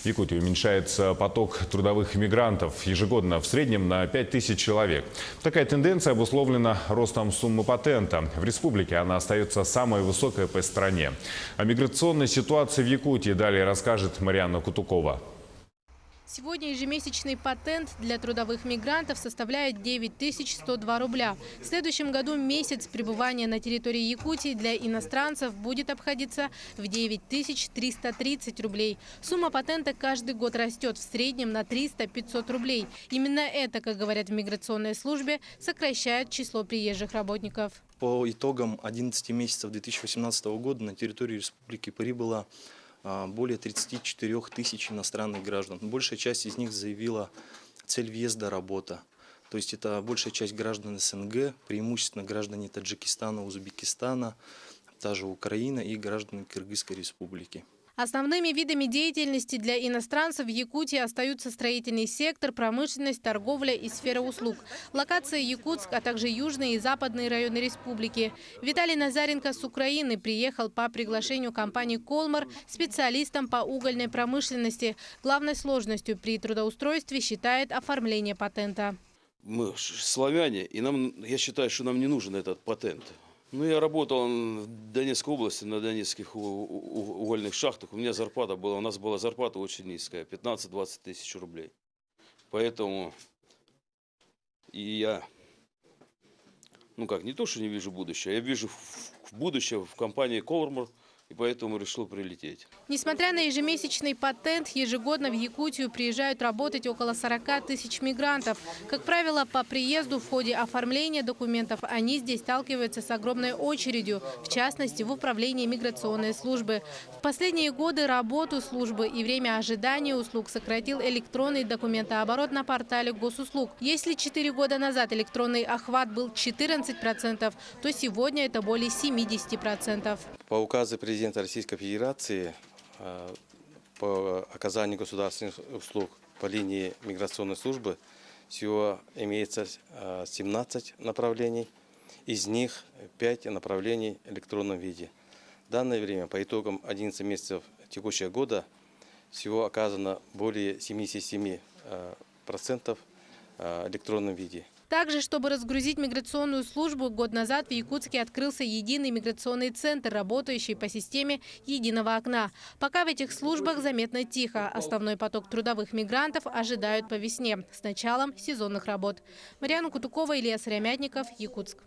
В Якутии уменьшается поток трудовых мигрантов ежегодно в среднем на 5000 человек. Такая тенденция обусловлена ростом суммы патента. В республике она остается самой высокой по стране. О миграционной ситуации в Якутии далее расскажет Марианна Кутукова. Сегодня ежемесячный патент для трудовых мигрантов составляет 9102 рубля. В следующем году месяц пребывания на территории Якутии для иностранцев будет обходиться в 9330 рублей. Сумма патента каждый год растет в среднем на 300-500 рублей. Именно это, как говорят в миграционной службе, сокращает число приезжих работников. По итогам 11 месяцев 2018 года на территорию республики прибыло более 34 тысяч иностранных граждан. Большая часть из них заявила цель въезда работа. То есть это большая часть граждан СНГ, преимущественно граждане Таджикистана, Узбекистана, та же Украина и граждане Кыргызской республики. Основными видами деятельности для иностранцев в Якутии остаются строительный сектор, промышленность, торговля и сфера услуг. Локация Якутск, а также южные и западные районы республики. Виталий Назаренко с Украины приехал по приглашению компании «Колмар» специалистом по угольной промышленности. Главной сложностью при трудоустройстве считает оформление патента. Мы славяне, и я считаю, что нам не нужен этот патент. Ну, я работал в Донецкой области, на донецких угольных шахтах. У меня зарплата была, у нас была зарплата очень низкая, 15-20 тысяч рублей. Поэтому и я, не то, что не вижу будущее, я вижу будущее в компании «Колмар», и поэтому решил прилететь. Несмотря на ежемесячный патент, ежегодно в Якутию приезжают работать около 40 тысяч мигрантов. Как правило, по приезду в ходе оформления документов они здесь сталкиваются с огромной очередью, в частности, в управлении миграционной службы. В последние годы работу службы и время ожидания услуг сократил электронный документооборот на портале госуслуг. Если 4 года назад электронный охват был 14%, то сегодня это более 70%. По указу президента Российской Федерации по оказанию государственных услуг по линии миграционной службы всего имеется 17 направлений, из них 5 направлений в электронном виде. В данное время по итогам 11 месяцев текущего года всего оказано более 77% в электронном виде. Также, чтобы разгрузить миграционную службу, год назад в Якутске открылся единый миграционный центр, работающий по системе единого окна. Пока в этих службах заметно тихо. Основной поток трудовых мигрантов ожидают по весне с началом сезонных работ. Марианна Кутукова, Илья Сыромятников, Якутск.